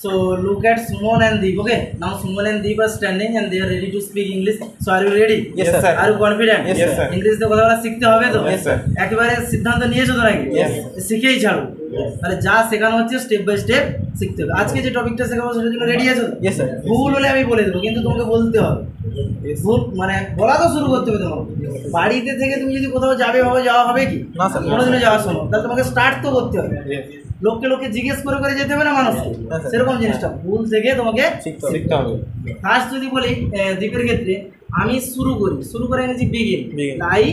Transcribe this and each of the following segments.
So look at Suman and Deep. Okay. Now Suman and Deep are standing and they are ready to speak English. So are you ready? Yes, sir. Are you confident? Yes, sir. English তো কথা বলা শিখতে হবে তো? Yes, sir. একেবারে সিদ্ধান্ত নিয়েছো তো নাকি? Yes. শিখেই ছাড়ো। তাহলে যা শেখানো হচ্ছে স্টেপ বাই স্টেপ শিখতে হবে। আজকে যে টপিকটা শেখাবো সেটার জন্য রেডি আছো? Yes, sir. ভুল হলে আমি বলে দেবো, কিন্তু তোমাকে বলতে হবে। ভুল মানে বলা তো শুরু করতে হবে তোমাকে। বাড়িতে থেকে তুমি যদি কোথাও যাবে ভাবে যাওয়া হবে কি? না স্যার। কোনোদিনও যাওয়ার সময় তাহলে তোমাকে স্টার্ট তো করতে হবে। লোককে জিজ্ঞেস করে করে যেতে হবে না মানুষকে, সেরকম জিনিসটা ভুল থেকে তোমাকে শিখতে হবে। ফার্স্ট যদি বলি দ্বীপের ক্ষেত্রে আমি শুরু করে এনেছি বিগিন, আই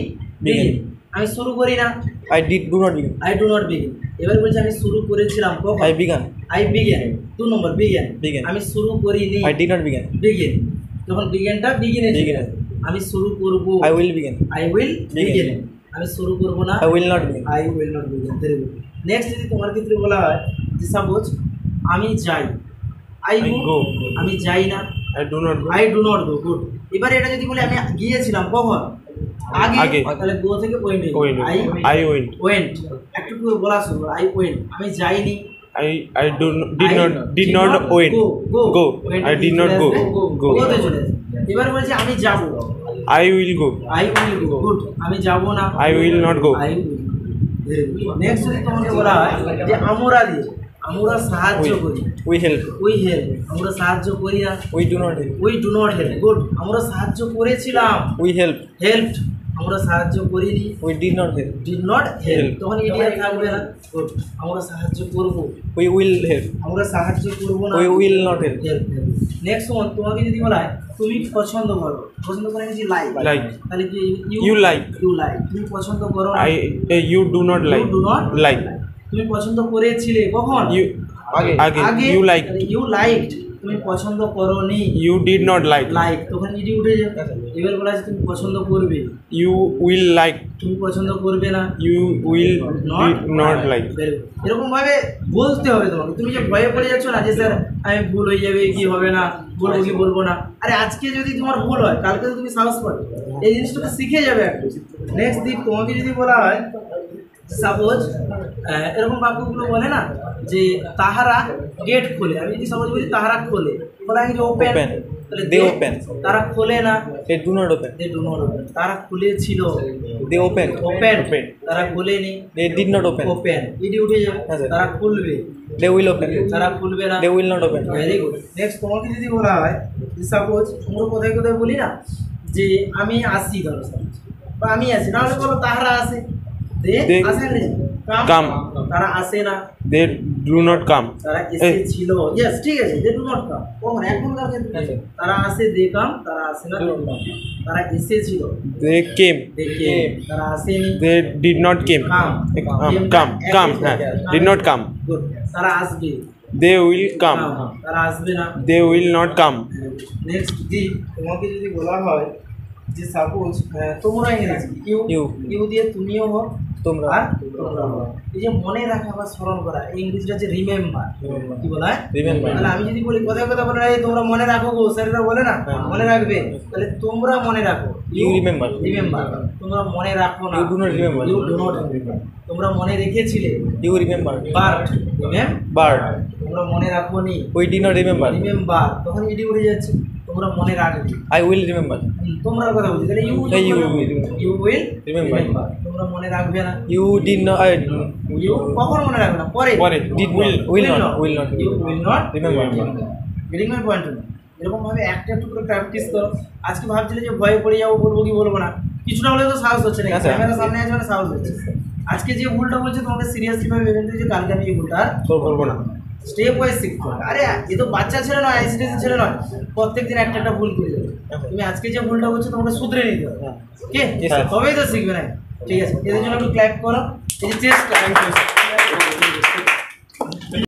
বিগিন, আমি শুরু করি না, I do not begin. I do not begin. এবার বলছি আমি শুরু করেছিলাম কখন? I began. I begin, 2 number begin, Began. আমি শুরু করিনি, I did not begin. Begin, যখন বিগিনটা বিগিনে Begin. আমি শুরু করব, I will begin. I will begin, আমি শুরু করব না, I will not begin. I will not begin. Very good. Next যদি তোমার ক্ষেত্রে বলা হয় যে সাপোজ আমি যাই, আই গো, আমি যাই না, I do not go. I do not go. Good. এবারে এটা যদি বলি আমি গিয়েছিলাম কখন? আগে, তাহলে গো থেকে পয়েন্ট I went. ওয়েন্ট। একটু করে বলা শুরু, আই ওয়েন্ট, আমি যাইনি, I did not went. Go. I did not go. গোতে চলে যাচ্ছে। এবার বলছি আমি যাব, I will go. I will go. Good. আমি যাব না, I will not go. I will. Next যদি তোমাকে বলা হয় যে আমরা দিয়ে আমরা সাহায্য করি, We help. উই হেল্প, আমরা সাহায্য করি না, We do not help. We do not help. Good. আমরা সাহায্য করেছিলাম, We help. হেল্পড, আমরা সাহায্য করিনি, We did not help. Did not help, তখন ইডিয়া থাকবে না। গুড। আমরা সাহায্য করব, We will help. আমরা সাহায্য করব না, We will not help. Help. Next one তোমাকে যদি বলা হয় তুমি পছন্দ করো, পছন্দ করে নিয়েছি লাইক, তাহলে কি You like. তুমি পছন্দ করো না, You do not like. You do not like. তুমি পছন্দ করেছিলে কখন? আগে. You like. ইউ লাইকড, তুমি পছন্দ করোনি, You did not like. তখন ইডি উঠে যাবে। এবার বলা আছে তুমি পছন্দ করবে, You will like. তুমি পছন্দ করবে না, You will not like. এরকম ভাবে বলতে হবে তোমাকে। তুমি যে ভয়ে পড়ে যাচ্ছ না যে স্যার আমি ভুল হয়ে যাবে কি হবে না, বলবো কি বলবো না, আরে আজকে যদি তোমার ভুল হয় কালকে তো তুমি সাহস পাবে, এই জিনিসটা শিখে যাবে একটু। নেক্সট দিক তোমাকে যদি বলা হয় সাপোজ এরকম বাক্যগুলো বলে না যে তাহারা গেট খোলে, আমি যদি সাপোজ বলি তাহারা খোলে, খোলা কি ওপেন, তাহলে They open. তারা খোলে না, They do not open. They do not open. তারা খুলেছিল, They open. ওপেন, তারা খোলেনি, They did not open. Open, ed উঠে যাবে। হ্যাঁ স্যার। তারা খুলবে, They will open. তারা খুলবে না, They will not open. Very good. Next তোমাকে যদি বলা হয় যে সাপোজ আমরা কোথায় কোথায় বলি না যে আমি আসি, ধরো বা আমি আসি, না হলে বলো তাহারা আসে, They আসে না, come. তারা আসে না, They do not come. তারা এসেছিল, ইয়েস ঠিক আছে, দে ডু নট কাম। কখন? এখনকার ক্ষেত্রে তারা আসে, দে কাম, তারা আসে না, তারা এসেছিল, They came. দে কেম, তারা আসেনি, They did not came. Come. Did not come. Good. তারা আসবে, They will come. তারা আসবে না। They will not come. Next দিক তোমাকে যদি বলা হয় যে সাপোজ তোমরা ইংরেজি ইউ দিয়ে তুমিও হো, তোমরা। আর তোমরা হো। এই যে মনে রাখা বা স্মরণ করা, এই ইংরেজিটা হচ্ছে রিমেম্বার। কি বলা হয়? Remember. তাহলে আমি যদি বলি কথা বলে এই তোমরা মনে রাখো গো, স্যারেরা বলে না মনে রাখবে, তাহলে তোমরা মনে রাখো, You remember. তোমরা মনে রাখো না, You do not remember. You do not remember. তোমরা মনে রেখেছিলে, You remember. But remember, Bird. তোমরা মনে রাখোনি, We did not remember. Remember, তখন এটি উঠে যাচ্ছে, তোমরা মনে রাখবে। I will remember. তোমরা কথা বলছি, তাহলে You will রিমেম্বার, তোমরা মনে রাখবে না, You did not. ইউ কখন মনে রাখবে না, পরে Did will not. You will not Remember. Getting my point. এরকম ভাবে একটা একটু করে প্র্যাকটিস করো। আজকে ভাবছিলে যে ভয়ে পড়ে যাবো, বলবো কি বলবো না, কিছুটা হলে তো সাহস হচ্ছে না, ক্যামেরার সামনে আছে মানে সাহস হচ্ছে। আজকে যে ভুলটা বলছে তোমাকে সিরিয়াসলি ভাবে ভেবে নিতে যে কালকে আমি এই ভুলটা আর বলবো না। স্টেপ ওয়াইজ শিখতে হবে। আরে এ তো বাচ্চা ছেলে নয়, আইসিডিএস ছেলে নয়, প্রত্যেকদিন একটা একটা ভুল করে যাবে। তুমি আজকে যে ভুলটা করছো তোমাকে শুধরে নিতে হবে, ওকে? তবেই তো শিখবে না। ঠিক আছে, এদের জন্য একটু ক্ল্যাপ করো, এই যে চেষ্টা।